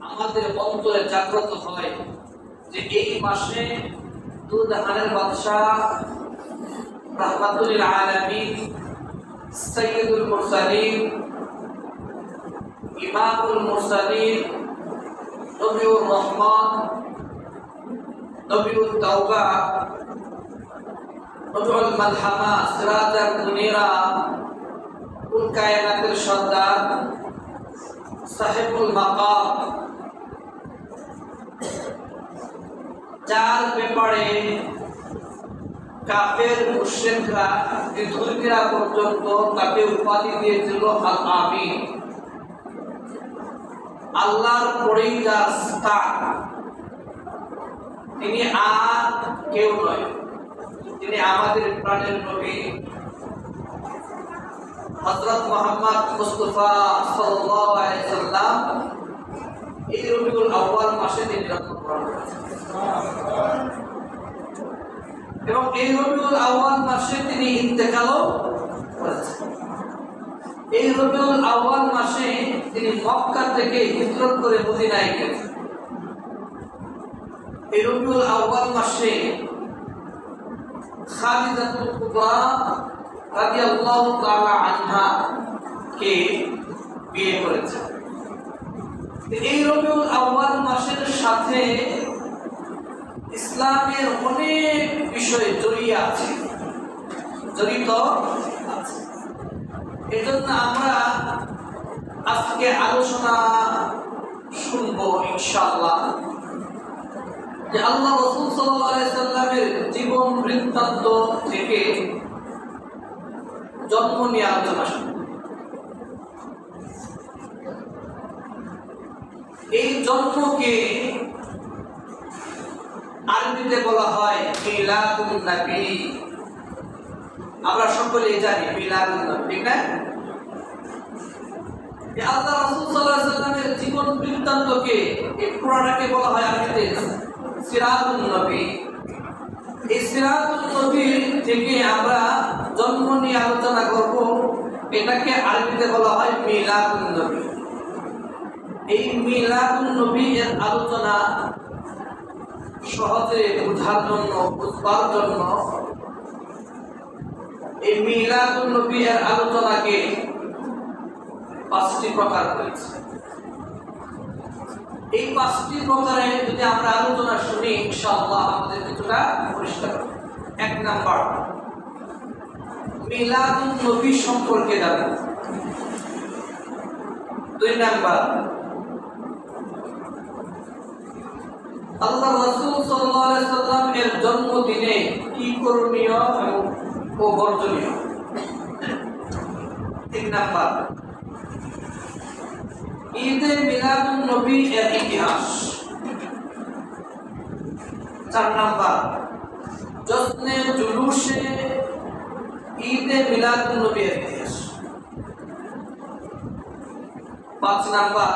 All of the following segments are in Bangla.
আমাদের অন্তরে জাগ্রত হয় যে এই মাসে দুজাহানের বাদশাহ রাহমাতুল লিল আলামিন সাইয়্যিদুল মুরসালিন ইমামুল মুরসালিন নবিউর রহমান নবিউত তাওবা নবিউল মালহামা সিরাজাল মুনীরা কুল কায়নাতের সর্দার সাহেবুল মাকাম যার ব্যাপারে কাফের মুশরিকরা বিধর্মীরা পর্যন্ত তাকে উপাধি দিয়েছিল আল আমিন। আল্লাহর পরেই যার স্থান, তিনি আর কেউ নয়, তিনি আমাদের প্রাণের নবী হযরত মুহাম্মদ মুস্তাফা সাল্লাল্লাহু আলাইহি সাল্লাম। এই রবিউল আউয়াল মাসে তিনি জন্মগ্রহণ করেছেন এবং এই রবিউল আউয়াল মাসে তিনি ইন্তেকালও করেছেন। এই রবিউল আউয়াল মাসে তিনি মক্কা থেকে হিজরত করে মদিনায় গেছেন। এই রবিউল আউয়াল মাসে খাদিজাতুল কুবরা রাদিয়াল্লাহু তাআলা আনহা কে বিয়ে করেছেন। এই রবিউল আউয়াল মাসের সাথে ইসলামের অনেক বিষয় জড়িয়ে আছে, জড়িত আছে। এজন্য আমরা আজকে আলোচনা শুনবো ইনশাআল্লাহ যে আল্লাহ রাসূল সাল্লাল্লাহু আলাইহি সাল্লামের জীবন বৃত্তান্ত থেকে জন্ম নিয়ে আলোচনা শুনবো। এই জন্মকে আরবিতে বলা হয় মিলাদুন নবী। আমরা সকলেই জানি মিলাদুন নবী, ঠিক না? আল্লাহ রাসূল সাল্লাল্লাহু আলাইহি সাল্লামের জীবন বৃত্তান্তকে এই পুরাণকে বলা হয় আরবিতে সিরাতুন নবী। এই সিরাতুন নবী থেকে আমরা জন্ম নিয়ে আলোচনা করব, এটাকে আরবিতে বলা হয় মিলাদুন নবী। এই মিলাদুন নবী এর আলোচনা সহজে বোঝার জন্য, বুঝবার জন্য এই মিলাদুন নবী এর আলোচনাকে 5টি প্রকার করেছে। এই 5টি প্রকারে যদি আমরা আলোচনা শুনি ইনশাআল্লাহ আমাদের কিছুটা পরিষ্কার হবে। 1 নাম্বার, মিলাদুন নবী সম্পর্কে জানব। 2 নাম্বার, আল্লাহ রাসূল সাল্লাল্লাহু আলাইহি সাল্লাম এর জন্মদিনে কি করণীয় ও বর্জনীয়। 3 নাম্বার, ঈদে মিলাদুন নবী এর ইতিহাস। 4 নাম্বার, জশ্নে জুলুসে ঈদে মিলাদুন নবী এর ইতিহাস। 5 নাম্বার,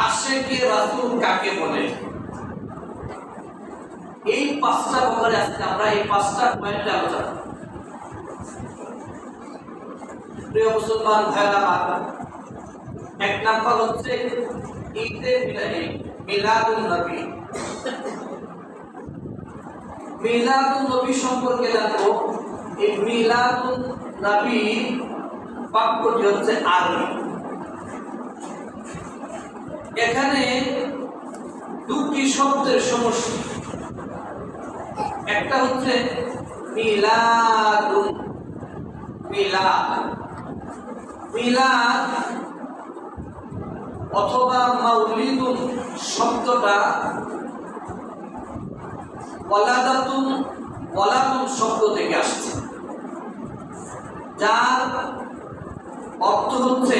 আশিকে রাসূল কাকে বলে। এই 5টা ব্যাপারে আজকে আমরা এই 5টা পয়েন্টে আলোচনা করব। প্রিয় মুসলমান ভাইরা আমার, 1 নাম্বার হচ্ছে ঈদে মিলাদুন নবী। মিলাদুন নবী সম্পর্কে জানবো। এই মিলাদুন নবী বাক্যটি হচ্ছে আরবি। এখানে 2টি শব্দের সমষ্টি। একটা হচ্ছে মিলাদুন, মিলাদ, মিলাদ অথবা মাউলিদুন শব্দটা ওয়ালাদাতুন, ওয়ালাদুন শব্দ থেকে আসছে, যার অর্থ হচ্ছে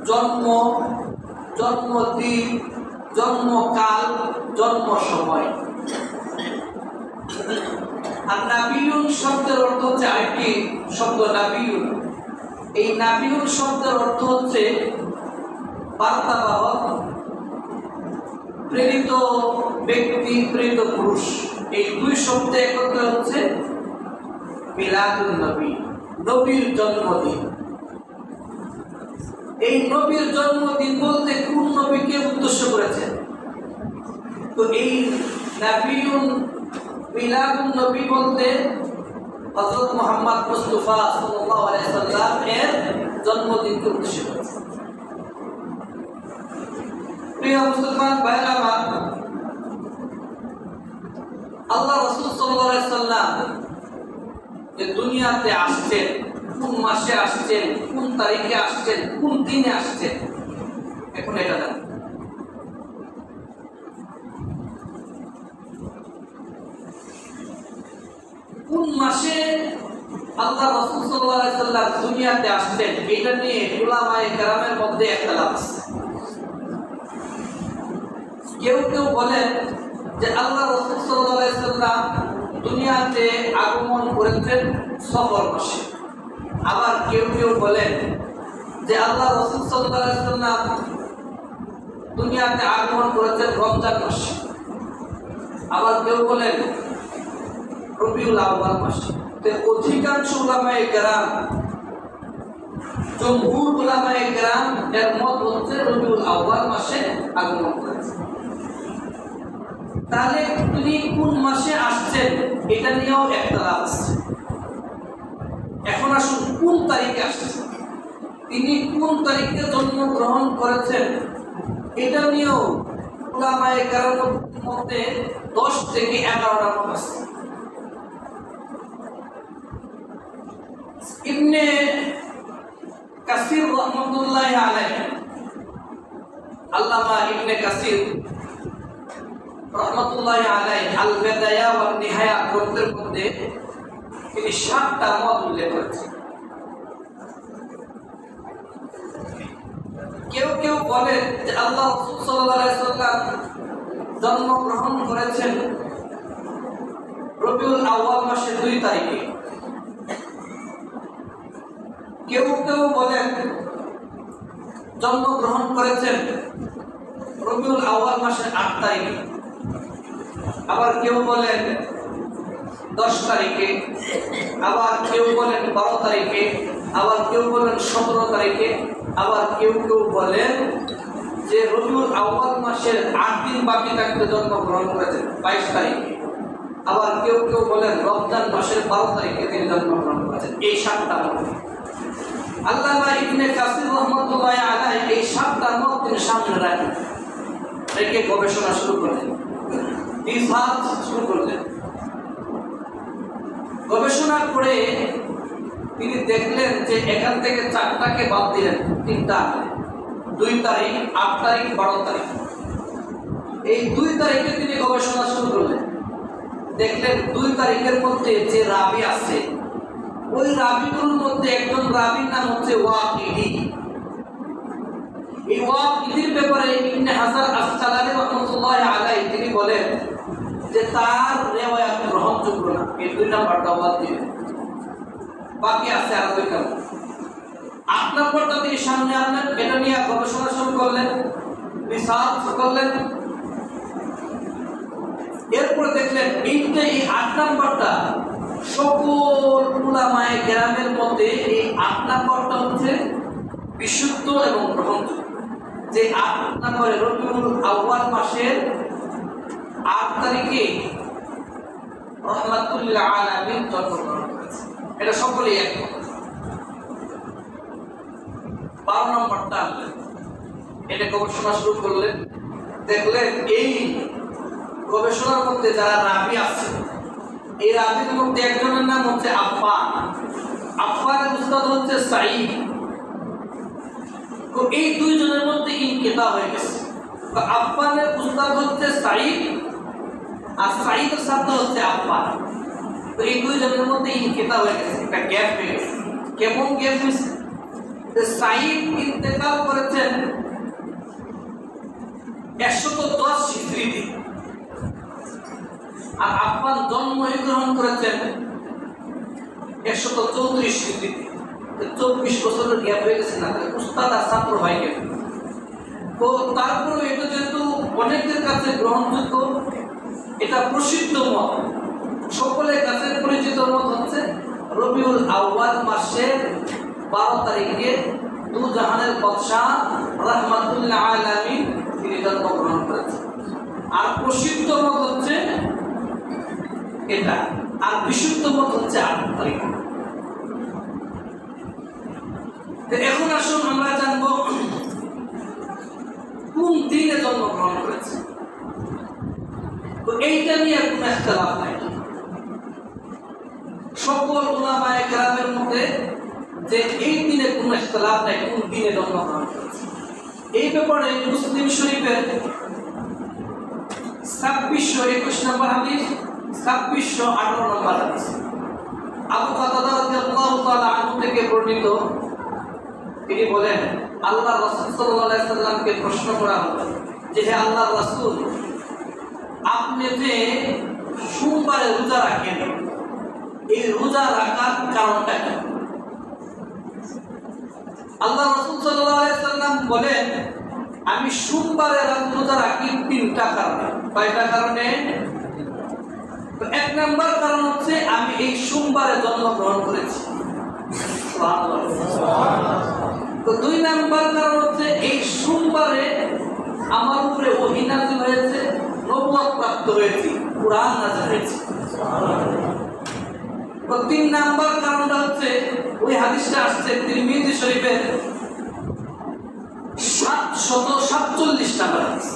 জন্ম, জন্মদিন, জন্মকাল, জন্ম সময়। আর নাবিয়ুন শব্দের অর্থ হচ্ছে আরেকটি শব্দ নাবিয়ুন। এই নাবিয়ুন শব্দের অর্থ হচ্ছে বার্তাবাহক, প্রেরিত ব্যক্তি, প্রেরিত পুরুষ। এই 2 শব্দ একত্রে হচ্ছে মিলাদুন নবী, নবীর জন্মদিন। এই নবীর জন্মদিন বলতে কোন নবী তো এই নাবিউন মিলাদুন নবী বলতে হযরত মুহাম্মদ মুস্তাফা সাল্লাল্লাহু আলাইহি সাল্লাম এর জন্মদিনকে উদ্দেশ্য করে। প্রিয় মুসলমান ভাইরা আমার, আল্লাহ রাসূল সাল্লাল্লাহু আলাইহি সাল্লাম যে দুনিয়াতে আসছেন, কোন মাসে আসছেন, কোন তারিখে আসছেন, কোন দিনে আসছেন, এখন এটা জানেন। কোন মাসে আল্লাহ রাসূল সাল্লাল্লাহু আলাইহি সাল্লাম দুনিয়াতে আসছেন, এটা নিয়ে উলামায়ে কেরামের মধ্যে ইখতিলাফ আছে। কেউ কেউ বলেন যে আল্লাহ রাসূল সাল্লাল্লাহু আলাইহি সাল্লাম দুনিয়াতে আগমন করেছেন সফর মাসে। আবার কেউ কেউ বলেন যে আল্লাহ রাসূল সাল্লাল্লাহু আলাইহি সাল্লাম দুনিয়াতে আগমন করেছেন রমজান মাসে। আবার কেউ বলেন রবিউল আউয়াল মাসে। অধিকাংশ উলামায়ে কেরাম, জমহুর উলামায়ে কেরাম এর মত হচ্ছে রবিউল আউয়াল মাসে আগমন করেছেন। তাহলে তিনি কোন মাসে আসছেন এটা নিয়েও ইখতিলাফ আছে। এখন আসুন কোন তারিখে আসছেন, তিনি কোন তারিখে জন্মগ্রহণ করেছেন এটা নিয়েও উলামায়ে কেরামের মধ্যে 10 থেকে 11টা মত আছে। ইবনে কাসির রাহমাতুল্লাহি আলাইহি, আল্লামা ইবনে কাসির রাহমাতুল্লাহি আলাইহি আল বিদায়া ওয়া নিহায়া গ্রন্থের মধ্যে তিনি 7টা মত উল্লেখ করেছেন। কেউ কেউ বলেন যে আল্লাহ রাসূল সাল্লাল্লাহু আলাইহি সাল্লাম জন্মগ্রহণ করেছেন রবিউল আউয়াল মাসের 2 তারিখে। কেউ কেউ বলেন জন্মগ্রহণ করেছেন রবিউল আউয়াল মাসের 8 তারিখে। আবার কেউ বলেন 10 তারিখে, আবার কেউ বলেন 12 তারিখে, আবার কেউ বলেন 17 তারিখে, আবার কেউ কেউ বলেন যে রবিউল আউয়াল মাসের 8 দিন বাকি থাকতে জন্মগ্রহণ করেছেন 22 তারিখে। আবার কেউ কেউ বলেন রমজান মাসের 12 তারিখে তিনি জন্মগ্রহণ করেছেন। এই 7টা মত আল্লামা ইবনে কাসির রাহমাতুল্লাহি আলাইহি এই 7টা মত তিনি সামনে রাখেন, রেখে গবেষণা শুরু করলেন, রিসার্চ শুরু করলেন। গবেষণা করে তিনি দেখলেন যে এখান থেকে 4টাকে বাদ দিলেন, 3টা, 2 তারিখ, 8 তারিখ, 12 তারিখ। এই 2 তারিখে তিনি গবেষণা শুরু করলেন। দেখলেন 2 তারিখের মধ্যে যে রাবি আছে, ওই রাবিগুলোর মধ্যে একজন রাবির নাম হচ্ছে ওয়াকিদি। এই ওয়াকিদির ব্যাপারে ইবনে হাজার আসকালানী রাহমাতুল্লাহি আলাইহি তিনি বলেন যে তার রিওয়ায়াত গ্রহণযোগ্য না। এই 2 নাম্বারটা বাদ দিয়ে বাকি আছে আর 2টা। 8 নাম্বারটা তিনি সামনে আনলেন, এটা নিয়ে গবেষণা শুরু করলেন, রিসার্চ করলেন। এরপর দেখলেন এই 8 নাম্বারটা সকল উলামায়ে কেরামের মধ্যে এই 8 নাম্বারটা হচ্ছে বিশুদ্ধ এবং গ্রহণযোগ্য। যে 8 নম্বরে রবিউল আউয়াল মাসের 8 তারিখে রাহমাতুল লিল আলামিন জন্মগ্রহণ করেছেন, এটা সকলেই একমত। 12 নম্বরটা এটা গবেষণা শুরু করলেন। দেখলেন এই গবেষণার মধ্যে যারা রাবি আছে, এই রাবির মধ্যে একজনের নাম হচ্ছে আফফান। আফফানের উস্তাদ হচ্ছে সাঈদ। তো এই 2 জনের মধ্যে ইনকিতা হয়ে গেছে। তো আফফানের উস্তাদ হচ্ছে সাঈদ আর সাঈদের ছাত্র হচ্ছে আফফান। তো এই 2 জনের মধ্যে ইনকিতা হয়ে গেছে, একটা গ্যাপ হয়ে গেছে। কেমন গ্যাপ হয়েছে? সাঈদ ইন্তেকাল করেছেন 110 হিজরিতে, আর আফফান জন্মগ্রহণ করেছেন 134 হিজরিতে। 24 বছরের গ্যাপ হয়ে গেছে না, উস্তাদ আর ছাত্র ভাই গেল। তো তারপরে এটা যেহেতু অনেকের কাছে গ্রহণযোগ্য, এটা প্রসিদ্ধ মত, সকলের কাছে পরিচিত মত হচ্ছে রবিউল আউয়াল মাসের 12 তারিখে দু জাহানের বাদশা রাহমাতুল লিল আলামিন তিনি জন্মগ্রহণ করেছেন। আর প্রসিদ্ধ এটা, আর বিশুদ্ধ মত হচ্ছে 8 তারিখ। এখন আসুন আমরা জানবো কোন দিনে জন্মগ্রহণ করেছে। তো এইটা নিয়ে কোনো ইখতিলাফ নাই, সকল উলামায়ে কেরামের মধ্যে যে এই দিনে কোনো ইখতিলাফ নাই কোন দিনে জন্মগ্রহণ করেছে। এই ব্যাপারে মুসলিম শরীফের 2621 নম্বর হাদিস, 2618 নম্বর হাদিস আবু কাতাদা রাদিয়াল্লাহু তাআলা আনহু থেকে বর্ণিত। তিনি বলেন, আল্লাহর রাসূল সাল্লাল্লাহু আলাইহি সাল্লামকে প্রশ্ন করা হলো যে হে আল্লাহর রাসূল, আপনি যে সোমবারে রোজা রাখেন, এই রোজা রাখার কারণটা কি? আল্লাহ রাসূল সাল্লাল্লাহু আলাইহি সাল্লাম বলেন, আমি সোমবারে রোজা রাখি 3টা কারণে। কয়টা কারণে? তো 1 নাম্বার কারণ হচ্ছে আমি এই সোমবারে জন্মগ্রহণ করেছি। তো 2 নাম্বার কারণ হচ্ছে এই সোমবারে আমার উপরে ওহী নাযিল হয়েছে, নবুয়ত প্রাপ্ত হয়েছে, কুরআন নাযিল হয়েছে। তো 3 নাম্বার কারণটা হচ্ছে ওই হাদিসটা আসছে তিরমিজি শরীফের 747 নম্বর হাদিস।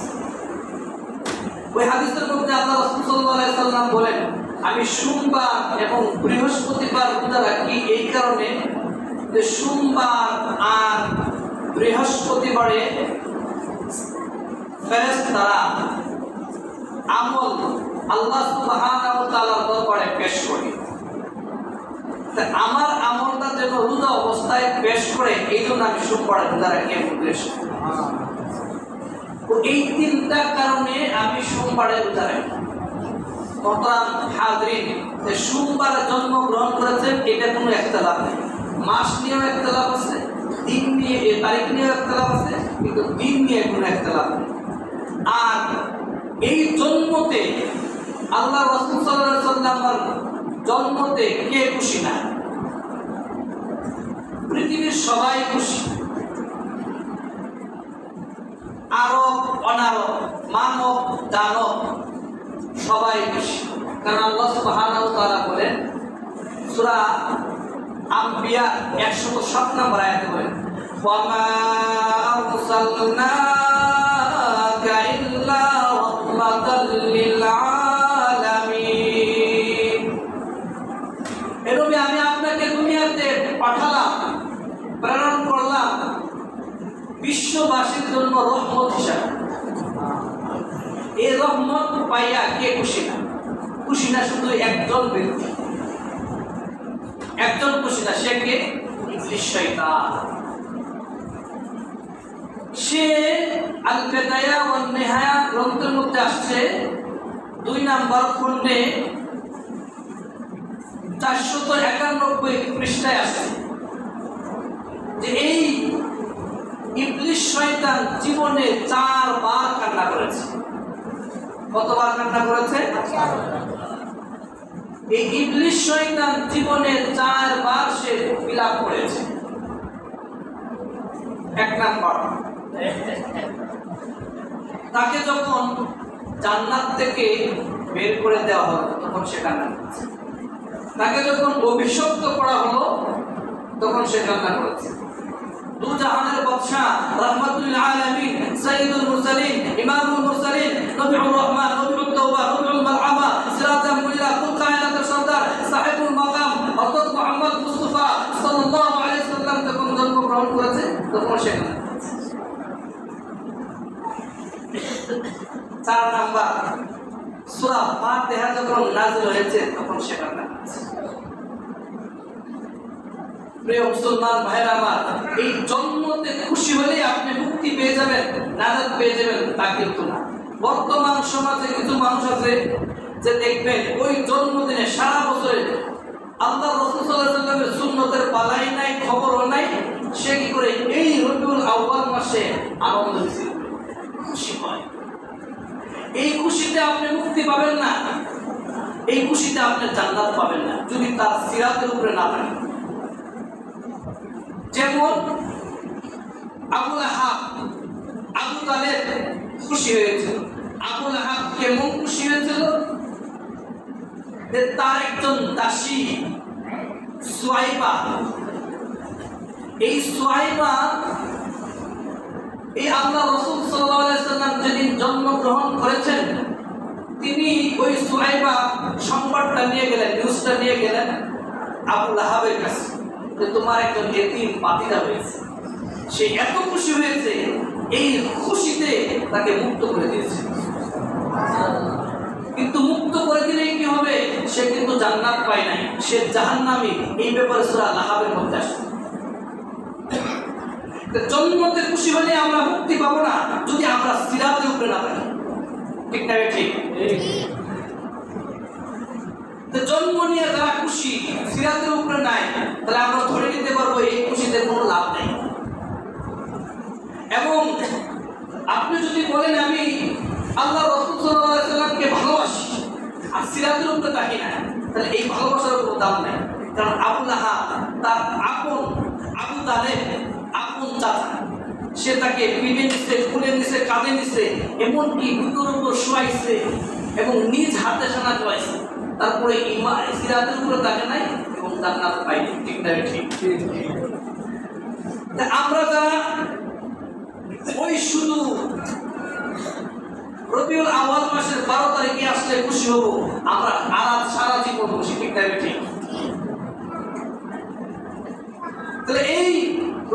ওই হাদিসের মধ্যে আল্লাহ রাসূল সাল্লাল্লাহু আলাইহি সাল্লাম বলেন, আমি সোমবার এবং বৃহস্পতিবার রোজা রাখি এই কারণে যে সোমবার আর বৃহস্পতিবারে ফেরেশতারা আমল আল্লাহ সুবহানাহু ওয়া তাআলার দরবারে পেশ করে। আমার আমলটা যেন রোজা অবস্থায় পেশ করে, এই জন্য আমি সোমবার রোজা রাখি। এই 3টা কারণে আমি সোমবারে রোজা রাখি। মোহতারাম হাজরিন, যে সোমবারে জন্মগ্রহণ করেছেন এটা কোনো ইখতিলাফ নেই। মাস নিয়েও ইখতিলাফ আছে, দিন নিয়ে তারিখ নিয়েও ইখতিলাফ আছে, কিন্তু দিন নিয়ে কোনো ইখতিলাফ নেই। আর এই জন্মতে আল্লাহ রাসূল সাল্লাল্লাহু আলাইহি সাল্লামের জন্মতে কে খুশি না? পৃথিবীর সবাই খুশি, আরব অনারব, মানব দানব সবাই খুশি। কারণ আল্লাহ সুবহানাহু ওয়া তাআলা বলেন সূরা আম্বিয়া 107 নম্বর আয়াতে বলেন, ওয়া মা আরসালনাকা ইল্লা রাহমাতাল লিল আলামিন। হে নবী, আমি আপনাকে দুনিয়াতে পাঠালাম, প্রেরণ করলাম বিশ্ববাসীর জন্য রহমত হিসাবে। এই রহমত পাইয়া কে খুশি না? খুশি না শুধু একজন ব্যক্তি, একজন খুশি না, সে কে? ইবলিস শয়তান। সে আল বিদায়া ওয়ান নিহায়া গ্রন্থের মধ্যে আসছে 2 নম্বর খণ্ডে 491 পৃষ্ঠায় আছে যে এই ইবলিস শয়তান জীবনে 4 বার কান্না করেছে। কতবার কান্না করেছে? এই ইবলিস শয়তান জীবনে 4 বার সে বিলাপ করেছে। 1 নাম্বার, তাকে যখন জান্নাত থেকে বের করে দেওয়া হলো তখন সে কান্না করেছে। তাকে যখন অভিশপ্ত করা হলো তখন সে কান্না করেছে। দু জাহানের বাদশা, রাহমাতুল আলামিন, সাইয়্যিদুল মুরসালিন, ইমামুল মুরসালিন, নবীউর রহমান, নবীউত তাওবা, নবীউল মারহামা, সিরাজাম মুনিরা, কুল কায়নাতের সরদার, সাহেবুল মাকাম হযরত মুহাম্মদ মুস্তাফা সাল্লাল্লাহু আলাইহি সাল্লাম যখন জন্মগ্রহণ করেছে তখন সে কান্না করেছে। 4 নাম্বার, সূরা ফাতিহা যখন নাযিল হয়েছে তখন সে কান্না করেছে। প্রিয় মুসলমান ভাইরা আমার, এই জন্মতে খুশি হলে আপনি মুক্তি পেয়ে যাবেন, নাজাত পেয়ে যাবেন তা কিন্তু না। বর্তমান সমাজে কিছু মানুষ আছে যে দেখবেন ওই জন্মদিনে সারা বছরে আল্লাহ রাসূল সাল্লাল্লাহু আলাইহি ওয়াসাল্লামের সুন্নতের পালাই নাই, খবরও নাই, সে কি করে এই রবিউল আউয়াল মাসে আনন্দ মিছিল খুশি হয়। এই খুশিতে আপনি মুক্তি পাবেন না, এই খুশিতে আপনি জান্নাত পাবেন না যদি তার সিরাতের উপরে না থাকে। যেমন আবু লাহাব, আবু তালেব খুশি হয়েছিল। আবু লাহাব কেমন খুশি হয়েছিল? যে তার একজন দাসী সুয়াইবা, এই সুয়াইবা এই আল্লাহ রাসূল সাল্লাল্লাহু আলাইহি ওয়াসাল্লাম যেদিন জন্মগ্রহণ করেছেন, তিনি ওই সুয়াইবা সংবাদটা নিয়ে গেলেন, নিউজটা নিয়ে গেলেন আবু লাহাবের কাছে যে তোমার একজন এতিম পাতিদা হয়েছে। সে এত খুশি হয়েছে, এই খুশিতে তাকে মুক্ত করে দিয়েছে। কিন্তু মুক্ত করে দিলে কি হবে? সে কিন্তু জান্নাত পায় নাই, সে জাহান্নামী। এই ব্যাপারে সূরা লাহাবের মধ্যে আসে। জন্মতে খুশি হলে আমরা মুক্তি পাবো না যদি আমরা সিরাতের উপরে না থাকি। ঠিক না? ঠিক। জন্ম নিয়ে যারা খুশি সিরাতের উপরে নাই, তাহলে আমরা ধরে নিতে পারবো এই খুশিতে কোনো লাভ নেই। এবং আপনি যদি বলেন আমি আল্লাহ রাসূল সাল্লাল্লাহু আলাইহি ওয়াসাল্লামকে ভালোবাসি আর সিরাতের উপরে থাকি না, তাহলে এই ভালোবাসার কোনো দাম নেই। কারণ আবু লাহাব তার আপন আবু তালেব আপন চাচা, সে তাকে পিঠে নিচ্ছে, কোলে নিচ্ছে, কাঁধে নিচ্ছে, এমনকি বুকের উপর শোয়াইছে এবং নিজ হাতে সানা খাওয়াইছে। তারপরে ঈমান সিরাতের উপরে থাকে নাই এবং জান্নাত পাইনি। ঠিক না? ঠিক। আমরা যারা ওই শুধু রবিউল আউয়াল মাসের 12 তারিখে আসলে খুশি হব, আমরা সারা জীবন খুশি। ঠিক না? ঠিক। তাহলে এই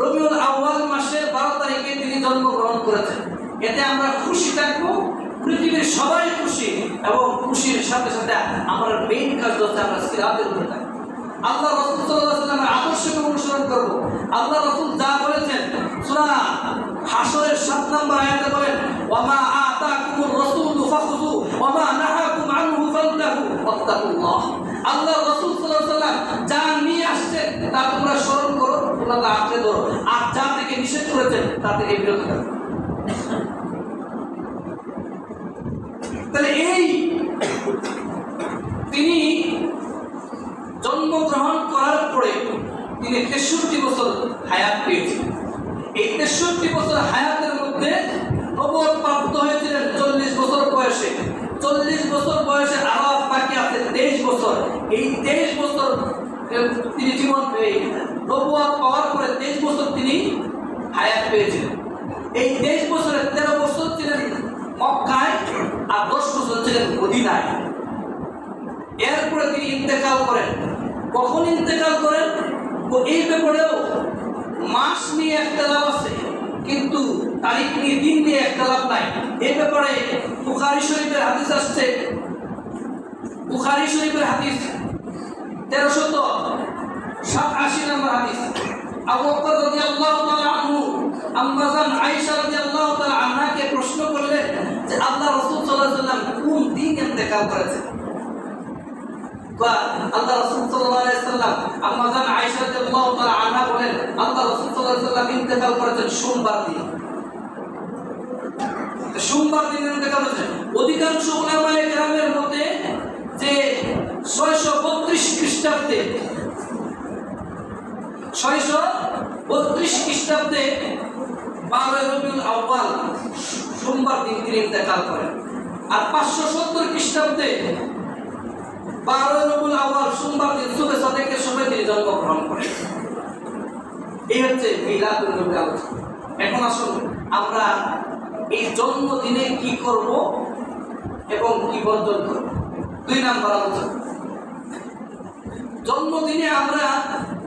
রবিউল আউয়াল মাসের 12 তারিখে তিনি জন্মগ্রহণ করেছেন, এতে আমরা খুশি থাকবো, পৃথিবীর সবাই খুশি, এবং খুশির সাথে সাথে আমার মেইন কাজ হচ্ছে আমরা সিরাতের উপরে থাকবো, আল্লাহ রাসূল সাল্লাল্লাহু আলাইহি ওয়াসাল্লামের আদর্শকে অনুসরণ করব। আল্লাহ রাসূল যা বলেছেন সূরা হাশরের 7 নম্বর আয়াতে বলেন, ওয়ামা আতাকুমুর রাসূলু ফাখুযু ওয়ামা নাহাকুম আনহু ফান্তাহু ওয়াত্তাকুল্লাহ। আল্লাহ রাসূল সাল্লাল্লাহু আলাইহি ওয়াসাল্লাম যা নিয়ে আসছেন তা তোমরা স্মরণ করো, তোমরা তা আঁকড়ে ধরো, আর যা থেকে নিষেধ করেছেন তা থেকে বিরত থাকো। তাহলে এই তিনি জন্মগ্রহণ করার পরে তিনি 63 বছর হায়াত পেয়েছিলেন। এই 63 বছর হায়াতের মধ্যে নবুয়ত প্রাপ্ত হয়েছিলেন 40 বছর বয়সে। 40 বছর বয়সে আরো বাকি আছে 23 বছর। এই 23 বছর তিনি জীবন নবুয়ত পাওয়ার পরে 23 বছর তিনি হায়াত পেয়েছিলেন। এই 23 বছরে 13 বছর ছিলেন মক্কায় আর 10 বছর ছিলেন মদিনায়। এরপরে তিনি ইন্তেকাল করেন। কখন ইন্তেকাল করেন এই ব্যাপারেও মাস নিয়ে একতলাপ আছে, কিন্তু তারিখ নিয়ে দিন নিয়ে একতলাপ নাই। এই ব্যাপারে বুখারী শরীফের হাদিস আসছে, বুখারী শরীফের হাদিস 1387 নম্বর হাদিস। আবু বকর রাদিয়াল্লাহু তাআলা আনহু আম্মাজান আয়েশা রাদিয়াল্লাহু তাআলা আনহাকে প্রশ্ন করলেন যে আল্লাহ রাসূল সাল্লাল্লাহু আলাইহি ওয়াসাল্লাম কোন দিন ইন্তেকাল করেছেন? আল্লাহ রাসূল সাল্লাল্লাহু আলাইহি ওয়াসাল্লাম আম্মাজান আয়েশা রাদিয়াল্লাহু তাআলা আনহা বলেন আল্লাহ রাসূল সাল্লাল্লাহু আলাইহি ওয়াসাল্লাম ইন্তেকাল করেছেন সোমবার দিন। সোমবার দিন ইন্তেকাল করেছেন। অধিকাংশ উলামায়ে কেরামের মতে যে 632 খ্রিস্টাব্দে 632 খ্রিস্টাব্দে 12 রবিউল আউয়াল সোমবার দিন তিনি ইন্তেকাল করেন। আর 570 খ্রিস্টাব্দে 12 রবিউল আউয়াল সোমবার দিন সুবে সাদেকের সময় তিনি জন্মগ্রহণ করেন। এই হচ্ছে মিলাদুন নবী আলোচনা। এখন আসুন আমরা এই জন্মদিনে কি করব এবং কি বর্জন করব। 2 নম্বর আলোচনা। জন্মদিনে আমরা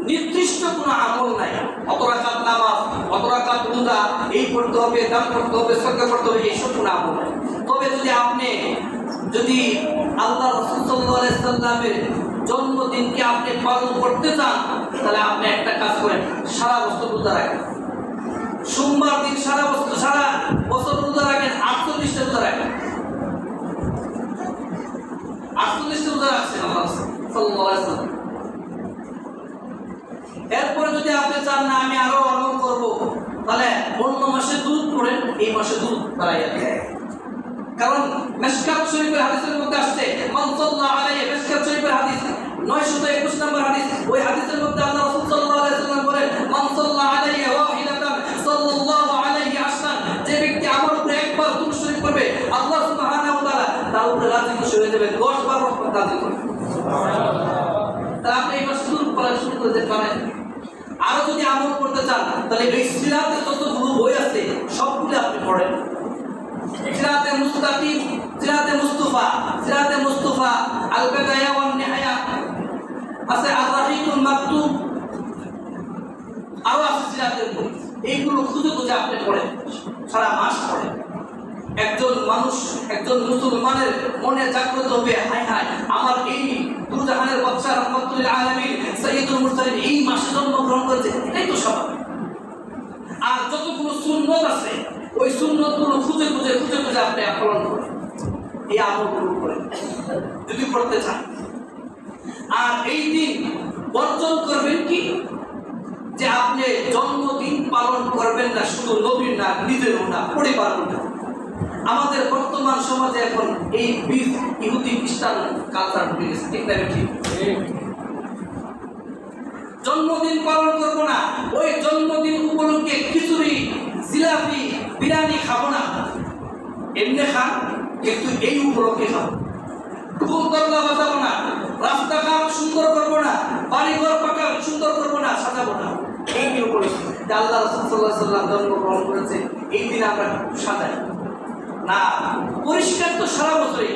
নির্দিষ্ট কোনো আমল নাই, অত রাকাত নামাজ, অত রাকাত রোজা, এই করতে হবে, দান করতে হবে, সদকা করতে হবে, এইসব কোনো আমল নাই। তবে যদি আল্লাহ রাসূল সাল্লাল্লাহু আলাইহি ওয়াসাল্লামের জন্মদিনকে আপনি পালন করতে চান, তাহলে আপনি একটা কাজ করেন, সারা বছর রোজা রাখেন। সোমবার দিন সারা বছর রোজা রাখেন, 48টা রোজা রাখেন। 48টা রোজা রাখছেন আল্লাহ সাল্লাল্লাহু আলাইহি ওয়াসাল্লাম। এরপরে যদি আপনি চান না আমি আরো আমল করব, তাহলে অন্য মাসে দুধ পড়েন, এই মাসে দুধ বাড়াইয়া দেন। কারণ মিশকাত শরীফের হাদিসের মধ্যে আসছে মান সাল্লা আলাইহি, মিশকাত শরীফের হাদিস 921 নম্বর হাদিস। ওই হাদিসের মধ্যে আল্লাহ রাসূল সাল্লাল্লাহু আলাইহি ওয়াসাল্লাম বলেন মান সাল্লা আলাইহি ওয়াহিদাতান সাল্লাল্লাহু আলাইহি আশরান, যে ব্যক্তি আমার উপরে একবার দুরূদ শরীফ পড়বে আল্লাহ সুবহানাহু ওয়া তাআলা তার উপরে রাজি খুশি হয়ে যাবেন, 10 বার রহমত নাযিল করবেন। তাহলে আপনি এই মাসে পড়া শুরু করে দিতে পারেন। আরো যদি আমল করতে চান তাহলে এই সিরাতে যতগুলো বই আছে সবগুলো আপনি পড়েন। সিরাতে মুস্তাকিম, সিরাতে মুস্তাফা, আল বিদায়া ওয়ান নিহায়া আছে, আর রাহিকুল মাকতুব, আরো আছে সিরাতের বই। এইগুলো খুঁজে খুঁজে আপনি পড়েন, সারা মাস পড়েন। একজন মানুষ, একজন মুসলমানের মনে জাগ্রত হবে, হায় হায় আমার এই দুজাহানের বাদশা রহমাতুল আলামিন সাইয়্যিদুল মুরসালিন এই মাসে জন্মগ্রহণ করেছে, এটাই তো স্বাভাবিক। আর যতগুলো সুন্নত আছে ওই সুন্নতগুলো খুঁজে খুঁজে আপনি পালন করেন, এই আমলগুলো করেন যদি করতে চান। আর এই দিন বর্জন করবেন কি, যে আপনি জন্মদিন পালন করবেন না, শুধু নবীর না, নিজেরও না, পরিবারও না। আমাদের বর্তমান সমাজে এখন এই বীজ ইহুদি খ্রিস্টান কালচার ঢুকে গেছে, ঠিক না? ঠিক, জন্মদিন পালন করবো না, ওই জন্মদিন উপলক্ষে খিচুড়ি, জিলাপি, বিরিয়ানি খাবো না, এমনি খান, কিন্তু এই উপলক্ষে খাবো। ফুল তবলা বাজাবো না, রাস্তাঘাট সুন্দর করবো না, বাড়িঘর পাকা সুন্দর করবো না, সাজাবো না। এই কি উপলক্ষে আল্লাহ রাসূল সাল্লাল্লাহু আলাইহি ওয়াসাল্লাম জন্মগ্রহণ করেছে, এই দিন আমরা সাজাই না। পরিষ্কার তো সারা বছরই,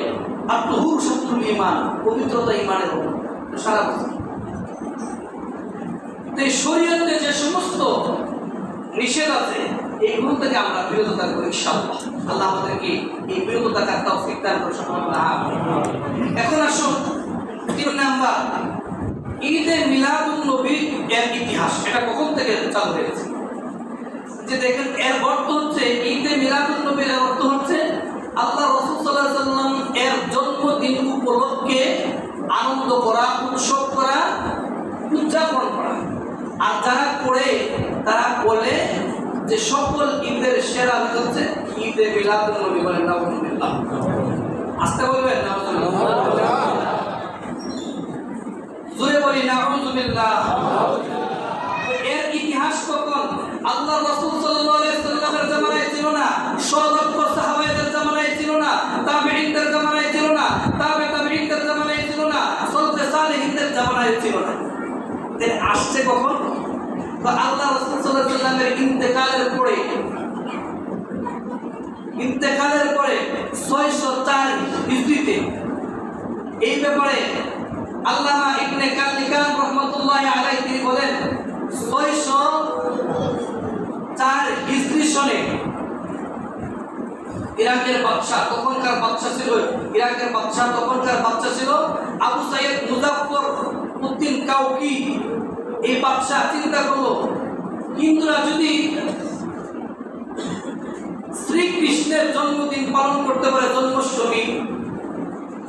আর তুহুর শত্রুল ঈমান, পবিত্রতা ঈমানের সারা বছর। শরীয়তে যে সমস্ত নিষেধ আছে এইগুলো থেকে আমরা বিরত থাকবো ইনশাআল্লাহ। আল্লাহ আমাদেরকে এই বিরত থাকার তৌফিক দান করুন। এখন আসুন 3 নাম্বার, ঈদে মিলাদুন নবী এর ইতিহাস। এটা কখন থেকে চালু হয়েছে? যে দেখেন এর অর্থ হচ্ছে, ঈদে মিলাদুন নবীর অর্থ হচ্ছে আল্লাহ রাসূল সাল্লাল্লাহু আলাইহি ওয়াসাল্লাম এর জন্মদিন উপলক্ষে আনন্দ করা, উৎসব করা, উদযাপন করা। আর যারা করে তারা বলে যে সকল ঈদের সেরা ঈদ হচ্ছে ঈদে মিলাদুন নবী। বলেন নাউজুবিল্লাহ, আস্তে বলবেন নাউজুবিল্লাহ, জোরে বলি নাউজুবিল্লাহ। এর ইতিহাস কখন? আল্লাহ রাসূল সাল্লাল্লাহু আলাইহি ওয়াসাল্লামের জামানায় ছিল না, সলক্ষ সাহাবায়েদের জামানায় ছিল না, তাবেঈনদের জামানায় ছিল না, তাবেঈনদের জামানায় ছিল না, সলফে সালেহিনদের জামানায় ছিল না। আসছে কখন? আল্লাহ রাসূল সাল্লাল্লাহু আলাইহি ওয়াসাল্লামের ইন্তেকালের পরে 604 হিজরিতে। এই ব্যাপারে আল্লামা ইবনে কাল্লিকান রাহমাতুল্লাহি আলাইহি তিনি বলেন 604 হিজরি সনে ইরাকের বাদশা, তখনকার বাদশা ছিল আবু সাইয়দ মুজাফফর উদ্দিন কাউকি। এই বাদশা চিন্তা করলো, হিন্দুরা যদি শ্রীকৃষ্ণের জন্মদিন পালন করতে পারে, জন্মাষ্টমী,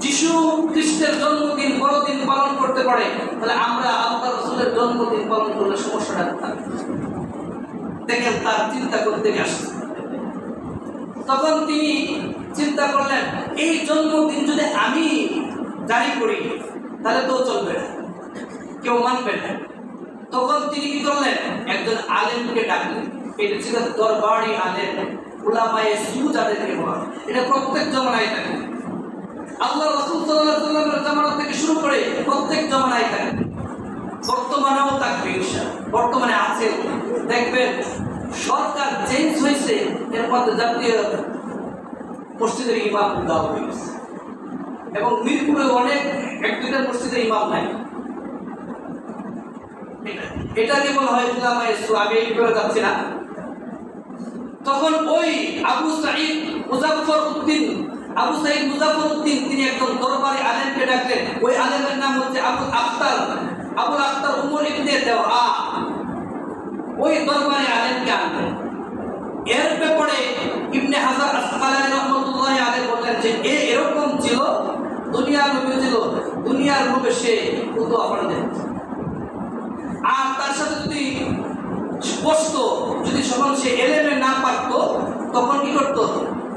যিশু খ্রিস্টের জন্মদিন বড়দিন পালন করতে পারে, তাহলে আমরা আল্লাহ রাসূলের জন্মদিন পালন করলে সমস্যাটা কোথায়? দেখেন তার চিন্তা করতে আসছে। তখন তিনি চিন্তা করলেন, এই জন্মদিন যদি আমি জারি করি তাহলে তো চলবে না, কেউ মানবে না। তখন তিনি কি করলেন? একজন আলেমকে ডাকলেন। এটা ছিল দরবারি আলেম, উলামায়ে সু যাদেরকে বলা, এটা প্রত্যেক জমানায় থাকে। আল্লাহ রাসূল সাল্লাল্লাহু আলাইহি ওয়াসাল্লামের জামানা থেকে শুরু করে প্রত্যেক জমানায় থাকে, বর্তমানেও থাকবে ইনশাআল্লাহ। বর্তমানে আছে, দেখবেন সরকার চেঞ্জ হয়েছে, এর মধ্যে জাতীয় মসজিদের ইমাম দেওয়া হয়েছে, এবং মিরপুরে অনেক এক-দুইটা মসজিদের ইমাম নাই। এটাকে বলা হয় উলামায়ে সু। আমি এই ব্যাপারে যাচ্ছি না। তখন ওই আবু সাঈদ মুজাফফর উদ্দিন তিনি একজন দরবারি আলেমকে ডাকলেন। ওই আলেমের নাম হচ্ছে আবুল আখতার উমর ইবনে দেওয়া। ওই দরবারি আলেমকে আনলেন। এর ব্যাপারে ইবনে হাজার আসকালানী রাহমাতুল্লাহি আলাইহি বললেন যে এরকম ছিল, দুনিয়ার নবী ছিল, দুনিয়ার নবী সে কত আপনাদের। আর তার সাথে যদি স্পষ্ট যদি যখন সে এলেমে না পারত, তখন কি করত?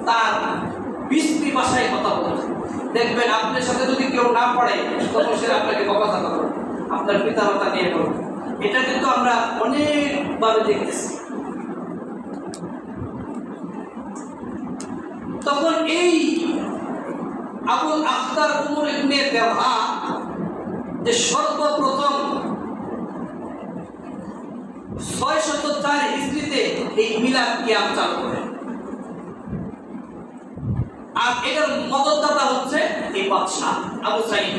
তার বিশ্রী ভাষায় কথা বলত। দেখবেন আপনার সাথে যদি কেউ না পড়ে, তখন সে আপনাকে বকাঝকা করবে, আপনার পিতা মাতা নিয়ে করবে। এটা কিন্তু আমরা অনেকভাবে দেখতেছি। তখন এই আবুল আখতার উমর ইবনে দেওয়া যে সর্বপ্রথম 604 হিজরিতে এই মিলাদ কিয়াম চালু করে। আর এটার মদতদাতা হচ্ছে এই বাদশাহ আবু সাইদ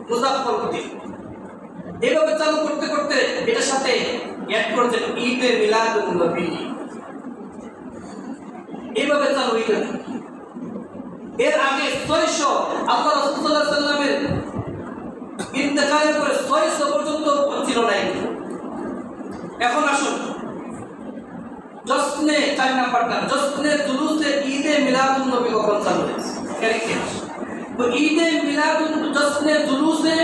মুজাফফরউদ্দিন। এভাবে চালু করতে করতে এটার সাথে অ্যাড করেছেন ঈদে মিলাদুন নবী, এইভাবে চালু হয়ে গেল। এর আগে 600 আল্লাহ রাসূল সাল্লাল্লাহু আলাইহি সাল্লামের ইন্তেকালের পরে 600 পর্যন্ত ছিল না। এখন আসুন জশ্নে 4 নাম্বারটা, জশ্নে জুলুসে ঈদে মিলাদুন নবী কখন চালু হয়েছে? তো ঈদে মিলাদুন জশ্নে জুলুসে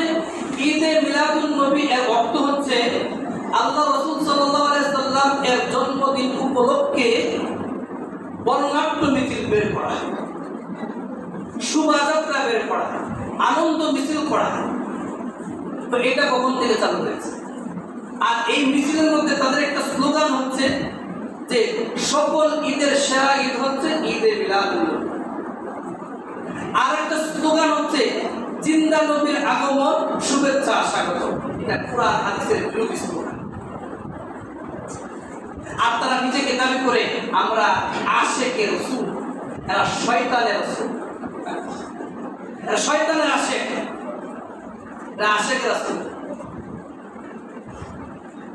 ঈদে মিলাদুন নবী এর অর্থ হচ্ছে আল্লাহ রাসূল সাল্লাল্লাহু আলাইহি সাল্লাম এর জন্মদিন উপলক্ষে বর্ণাঢ্য মিছিল বের করা, শোভাযাত্রা বের করা, আনন্দ মিছিল করা। তো এটা কখন থেকে চালু হয়েছে? আর এই মিছিলের মধ্যে তাদের একটা স্লোগান হচ্ছে যে সকল ঈদের সেরা ঈদ হচ্ছে ঈদে মিলাদুন নবী। আর একটা স্লোগান হচ্ছে জিন্দা নবীর আগমন, শুভেচ্ছা স্বাগত। এটা কুরআন হাদিসের বিরোধী স্লোগান। আর তারা নিজেকে দাবি করে আমরা আশেকে রাসূল, এরা শয়তানের রাসূল, এরা শয়তানের আশেক, এরা আশেকে রাসূল।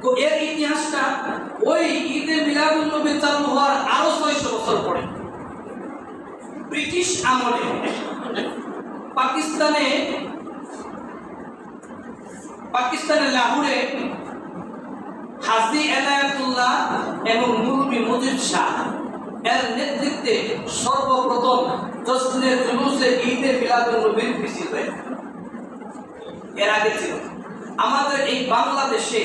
তো এর ইতিহাসটা ওই ঈদে মিলাদুন নবী চালু হওয়ার আরো 600 বছর পরে ব্রিটিশ আমলে পাকিস্তানের লাহোরে হাজী এনায়েতুল্লাহ এবং মুরবি মুজিব শাহ এর নেতৃত্বে সর্বপ্রথম জশ্নে জুলুসে ঈদে মিলাদুন নবীর মিছিল হয়। এর আগে ছিল আমাদের এই বাংলাদেশে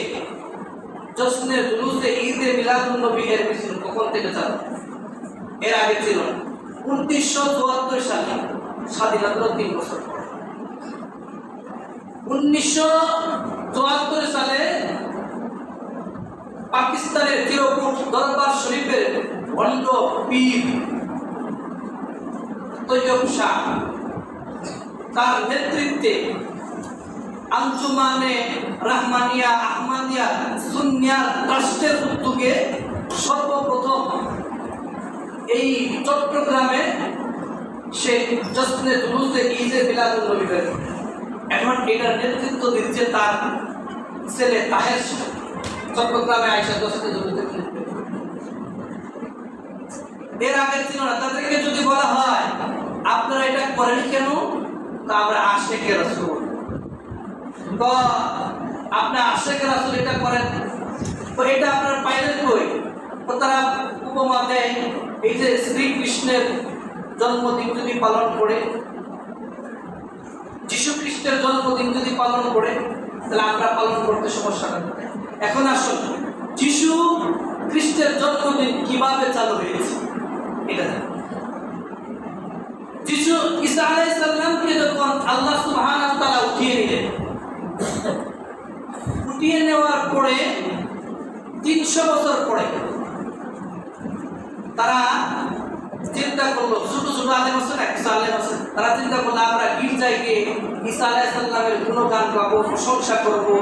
জশ্নে জুলুসে ঈদে মিলাদুন নবী এর মিছিল কখন থেকে চালু? এর আগে ছিল 1974 সালে, স্বাধীনতার 3 বছর পরে। 1974 সালে পাকিস্তানের চিরকুট দরবার শরীফের ভণ্ড পীর তৈয়ব শাহ তার নেতৃত্বে আঞ্জুমানে রহমানিয়া আহমদিয়া সুন্নিয়া ট্রাস্টের উদ্যোগে সর্বপ্রথম এই চট্টগ্রামে সে জশ্নে জুলুসে ঈদে মিলাদুন নবী বের করে। এখন এটার নেতৃত্ব দিচ্ছে তার ছেলে তাহের শাহ। চট্টগ্রামে আয়েশা জশ্নে জুলুসে। এর আগে ছিল না। তাদেরকে যদি বলা হয় আপনারা এটা করেন কেন, তা আমরা আশেকে রাসূল, তো আপনি আশেকে রাসূল এটা করেন, তো এটা আপনার পাইলেন কই? তো তারা উপমা দেয় এই যে শ্রীকৃষ্ণের জন্মদিন যদি পালন করে, যীশু খ্রিস্টের জন্মদিন যদি পালন করে, তাহলে আমরা পালন করতে সমস্যা নেই। এখন আসুন যীশু খ্রিস্টের জন্মদিন কিভাবে চালু হয়েছে এটা। যীশু ঈসা আলাইহিস সালামকে যখন আল্লাহ সুবহানাহু ওয়া তাআলা উঠিয়ে নিলেন, উঠিয়ে নেওয়ার পরে 300 বছর পরে তারা চিন্তা করলো, ছোট ছোট আলেম আছে না, ঈসা আলেম আছে, তারা চিন্তা করলো আমরা গির্জায় গিয়ে ঈসা আলাইহিস সালামের গুণগান গাবো, প্রশংসা করবো,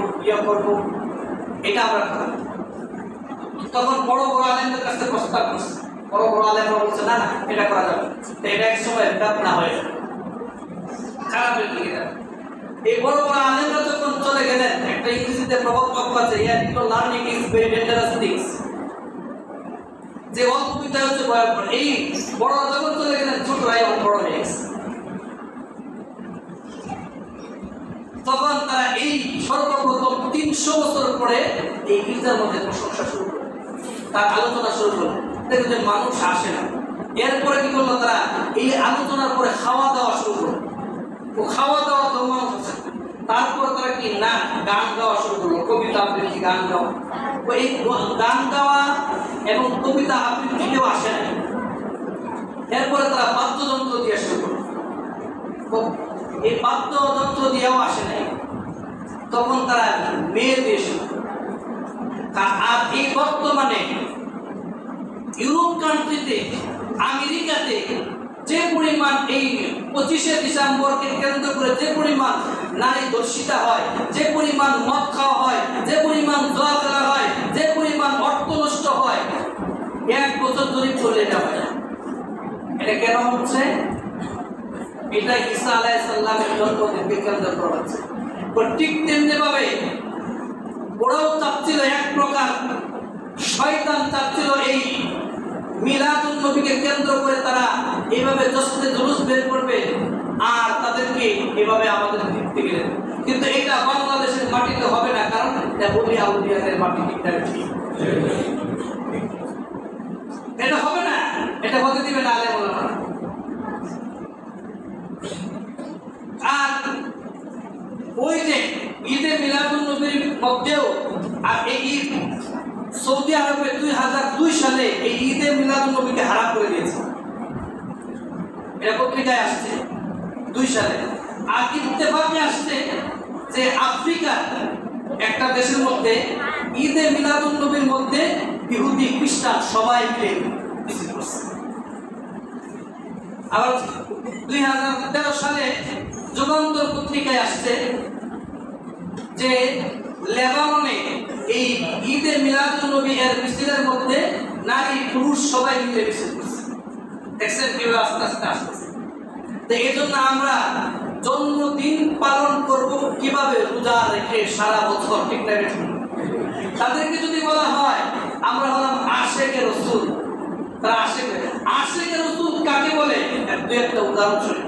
করবো, এটা আমরা করব। তখন বড় বড় আলেমদের কাছে প্রস্তাব করছে, বড় বড় আলেমরা বলছে না না এটা করা যাবে, এটা এক সময় না হয়ে যাবে, খারাপের দিকে যাবে। এই বড় বড় আলেমরা যখন চলে গেলেন, একটা ইংরেজিতে প্রবক্তা আছে, learning is very dangerous things, যে অল্প বিদ্যা হচ্ছে ভয়ঙ্কর। এই বড় যখন চলে গেলেন, ছোটরাই বড় হয়ে গেছে। তখন তারা এই সর্বপ্রথম 300 বছর পরে এই গির্জার মধ্যে প্রশংসা শুরু করল, তার আলোচনা শুরু করল। দেখো যে মানুষ আসে না। এরপরে কি করলো তারা? এই আলোচনার পরে খাওয়া দাওয়া শুরু করলো। ও খাওয়া দাওয়া তো মানুষ আছে। তারপর তারা কি না গান গাওয়া শুরু করলো, কবিতা আবৃত্তি, গান গাওয়া। এই গান গাওয়া এবং কবিতা আবৃত্তি কেউ আসে না। এরপরে তারা বাদ্যযন্ত্র দিয়ে শুরু করলো। এই বাদ্যযন্ত্র দিয়েও আসে নাই। তখন তারা মেয়ে দিয়ে শুরু করলো। আর এই বর্তমানে ইউরোপ কান্ট্রিতে, আমেরিকাতে যে পরিমাণ পরিমাণ এই 25শে ডিসেম্বরকে কেন্দ্র করে যে পরিমাণ নারী ধর্ষিতা হয়, যে পরিমাণ মদ খাওয়া হয়, যে পরিমাণ জুয়া খেলা হয়, যে পরিমাণ অর্থ নষ্ট হয়, 1 বছর ধরে চলে যাবে। এটা কেন হচ্ছে? এটা ঈসা আলাইহিস সালামের জন্মদিনকে কেন্দ্র করে হচ্ছে। ঠিক তেমনি ভাবে ওরাও চাচ্ছিল, এক প্রকার শয়তান চাচ্ছিল এই মিলাদুন নবীকে কেন্দ্র করে তারা এইভাবে জশ্নে জুলুস বের করবে আর তাদেরকে এভাবে আমাদের দিতে গেলেন। কিন্তু এটা বাংলাদেশের মাটিতে হবে না, কারণ এটা বলিয়া উলিয়াদের মাটি, এটা হবে না, এটা হতে দিবে না আলেম ওলামা। আর ওই যে ঈদে মিলাদুন নবীর মধ্যেও আর এই ঈদ সৌদি আরবে 2002 সালে এই ঈদে মিলাদুন নবীকে হারাম করে দিয়েছে। এটা পত্রিকায় আসছে 2 সালে। আর ইত্তেফাকে আসছে যে আফ্রিকার একটা দেশের মধ্যে ঈদে মিলাদুন নবীর মধ্যে ইহুদি খ্রিস্টান সবাই মিলে মিছিল করছে। আবার 2013 সালে যুগান্তর পত্রিকায় আসছে যে লেবাননে এই ঈদে মিলাদুন নবী এর মিছিলের মধ্যে নারী পুরুষ সবাই মিলে মিছিল করছে। দেখছেন কিভাবে আস্তে আস্তে আসতেছে। তো এই জন্য আমরা জন্মদিন পালন করব কিভাবে? রোজা রেখে সারা বছর, ঠিক না? তাদেরকে যদি বলা হয় আমরা হলাম আশেকে রাসূল, তারা আশেকে রাসূল কাকে বলে? একটা উদাহরণ শুনি।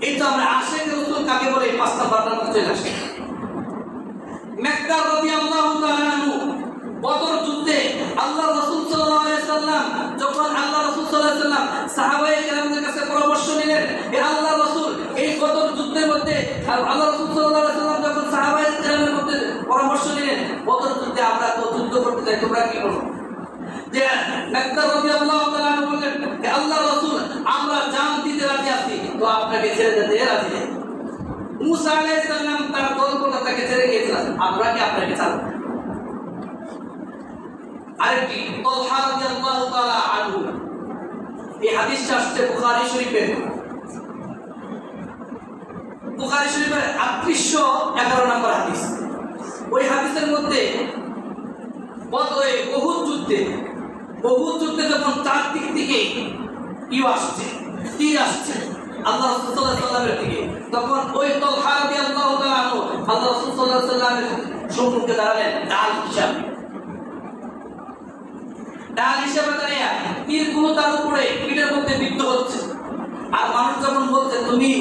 এই তো আমরা আশেকে রাসূল কাকে বলে 5 নাম্বার চলে আসে। মেকদাদ রাদিয়াল্লাহু তাআলা আনহু বদর যুদ্ধে আল্লাহ রাসূল সাল্লাল্লাহু আলাইহি সাল্লাম যখন আল্লাহ রাসূল সাল্লাল্লাহু আলাইহি সাল্লাম সাহাবায়ে কেরামদের কাছে পরামর্শ নিলেন, হে আল্লাহ রাসূল, এই বদর যুদ্ধের মধ্যে আল্লাহ রাসূল সাল্লাল্লাহু আলাইহি সাল্লাম যখন সাহাবায়ে কেরামদের মধ্যে পরামর্শ নিলেন, বদর যুদ্ধে আমরা তো যুদ্ধ করতে চাই, তোমরা কি করো? যে মেকদাদ রাদিয়াল্লাহু তাআলা আনহু বললেন, হে আল্লাহ রাসূল, আমরা জান দিতে রাজি আছি, তো আপনাকে ছেড়ে যেতে রাজি নেই। মুসা আলাইহিস সালাম তার দলবল তাকে ছেড়ে গিয়েছিলেন, আমরা কি আপনাকে ছাড়ব? আরেকটি তালহা রাদিয়াল্লাহু তাআলা আনহু, এই হাদিসটা আসছে বুখারী শরীফে, বুখারী শরীফের 3811 নম্বর হাদিস। ওই হাদিসের মধ্যে বহু যুদ্ধে যখন চারদিক থেকে আসছে, তীর আসছে আল্লাহ রাসূল সাল্লাল্লাহু আলাইহি ওয়াসাল্লামের দিকে, তখন ওই তালহা রাদিয়াল্লাহু তাআলা আনহু আল্লাহ রাসূল সাল্লাল্লাহু আলাইহি ওয়াসাল্লামের সম্মুখে দাঁড়ালেন ঢাল হিসাবে দাঁড়িয়ে তীরগুলো তার উপরে পিঠের মধ্যে বিদ্ধ হচ্ছে। আর মানুষ যখন বলছে তুমি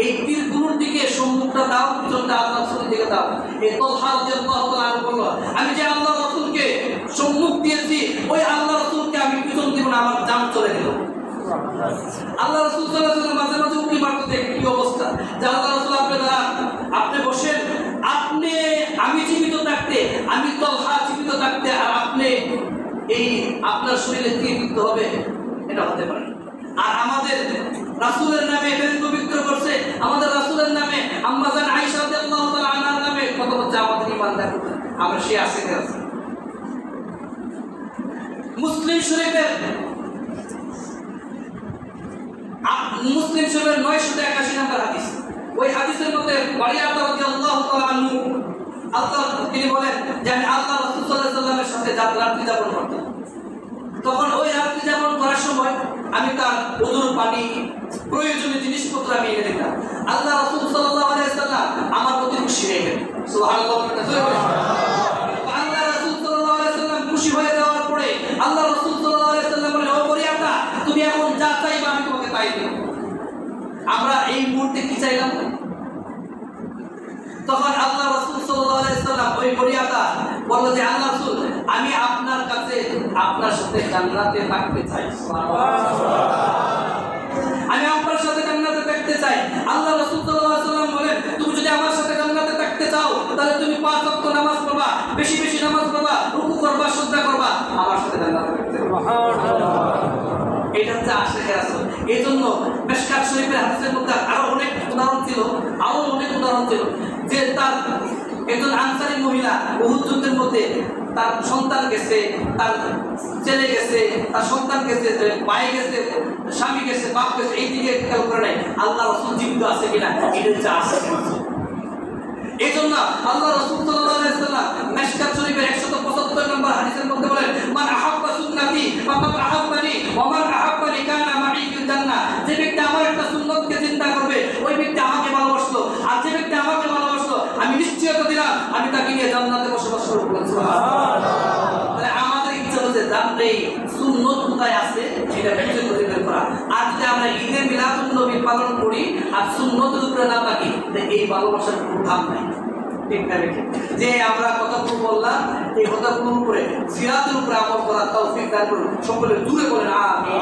এই তীরগুলোর দিকে সম্মুখটা দাও, পিছনটা আল্লাহ রাসূলের দিকে দাও, এই তালহা রাদিয়াল্লাহু তাআলা আনহু বলল, আমি যে আল্লাহ রাসূলকে সম্মুখ দিয়েছি, ওই আল্লাহ রাসূলকে আমি পিছন দিব না, আমার জান চলে গেল। আল্লাহ রাসূল সাল্লাল্লাহু আলাইহি ওয়াসাল্লাম মাঝে মাঝে উকি মারতে দেখে কি অবস্থা, যে আল্লাহ রাসূল আপনি দাঁড়ান, আপনি বসেন, আপনি আমি জীবিত থাকতে, আমি তালহা জীবিত থাকতে আর আপনি এই আপনার শরীরে তীর বিদ্ধ হবে, এটা হতে পারে। আর আমাদের রাসূলের নামে বেদ পবিত্র করছে, আমাদের রাসূলের নামে আম্মা জান আয়েশা রাদিয়াল্লাহু তাআলা আনহার নামে কত হচ্ছে, আমাদের ঈমান দেখো আমরা সে আছে কি আছে। মুসলিম শরীফের 981 নম্বর হাদিস, ওই হাদিসের মধ্যে বারিয়া রাদিয়াল্লাহু তাআলা আনহু আল্লাহ তিনি বলেন যে আমি আল্লাহ রাসূল সাল্লাল্লাহু আলাইহি ওয়াসাল্লামের সাথে রাত্রি যাপন করতাম। তখন ওই রাত্রি যাপন করার সময় আমি তার ওযুর পানি, প্রয়োজনীয় জিনিসপত্র আমি এনে দিতাম। আল্লাহ রাসূল সাল্লাল্লাহু আলাইহি ওয়াসাল্লাম আমার প্রতি খুশি হয়ে গেলেন। সুবহানাল্লাহ। আল্লাহ রাসূল সাল্লাল্লাহু আলাইহি ওয়াসাল্লাম খুশি হয়ে যাওয়ার পরে আল্লাহ রাসূল সাল্লাল্লাহু আলাইহি ওয়াসাল্লাম বলেন, ও বরিয়াটা, তুমি এখন যা চাইবা আমি তোমাকে তাই দেব। আমরা এই মুহূর্তে কি চাইলাম? তখন আল্লাহ রাসূল সাল্লাল্লাহু আলাইহি ওয়াসাল্লাম ওই বরিয়াটা বলল যে আল্লাহ রাসূল, আমি আপনার কাছে আপনার সাথে জান্নাতে থাকতে চাই। আমি আপনার সাথে জান্নাতে থাকতে চাই। আল্লাহ রাসূল সাল্লাল্লাহু আলাইহি ওয়াসাল্লাম বলেন, তুমি যদি আমার সাথে জান্নাতে থাকতে চাও তাহলে তুমি 5 ওয়াক্ত নামাজ পড়বা, বেশি বেশি নামাজ পড়বা, রুকু করবা, সিজদা করবা, আমার সাথে জান্নাতে থাকতে পারবা। এটা হচ্ছে আশিকে রাসূল। এইজন্য মিশকাত শরীফের হাদিসের মধ্যে আরো অনেক উদাহরণ ছিল, যে তার একজন আনসারী মহিলা উহুদ যুদ্ধের মধ্যে তার সন্তান গেছে, তার ছেলে গেছে, তার সন্তান গেছে, ভাই গেছে, স্বামী গেছে, বাপ গেছে, এই দিকে খেয়াল করে নাই আল্লাহ রাসূল জীবিত আছে কিনা, এটা যা আছে। এই জন্য আল্লাহ রাসূল সাল্লাল্লাহু আলাইহি ওয়াসাল্লাম মিশকাত শরীফের 175 নম্বর হাদিসের মধ্যে বলেন, মান আহাব্বা সুন্নতি ফাকাদ আহাব্বানি ওয়া মান আহাব্বানি কানা মাই ফিল জান্নাহ। যে ব্যক্তি আমার একটা সুন্নতকে চিন্তা করবে, ওই ব্যক্তি আমাকে ভালোবাসলো, আর যে ব্যক্তি আমাকে ভালোবাসলো আমি নিশ্চয়তা দিলাম আমি তাকে নিয়ে জান্নাতে বসবাস করব। সুবহানাল্লাহ। তাহলে আমাদের ইচ্ছা হচ্ছে জানতে সুন্নত কোথায় আছে সেটা খুঁজে খুঁজে বের করা। আর যদি আমরা ঈদে মিলাদুন নবী পালন করি আর সুন্নতের উপরে না থাকি, এই ভালোবাসার কোনো দাম নাই। ঠিক না? যে আমরা কথাগুলো বললাম, এই কথাগুলোর উপরে সিরাতের উপরে আমল করার তৌফিক দান করুন। সকলে দূরে বলেন আমিন।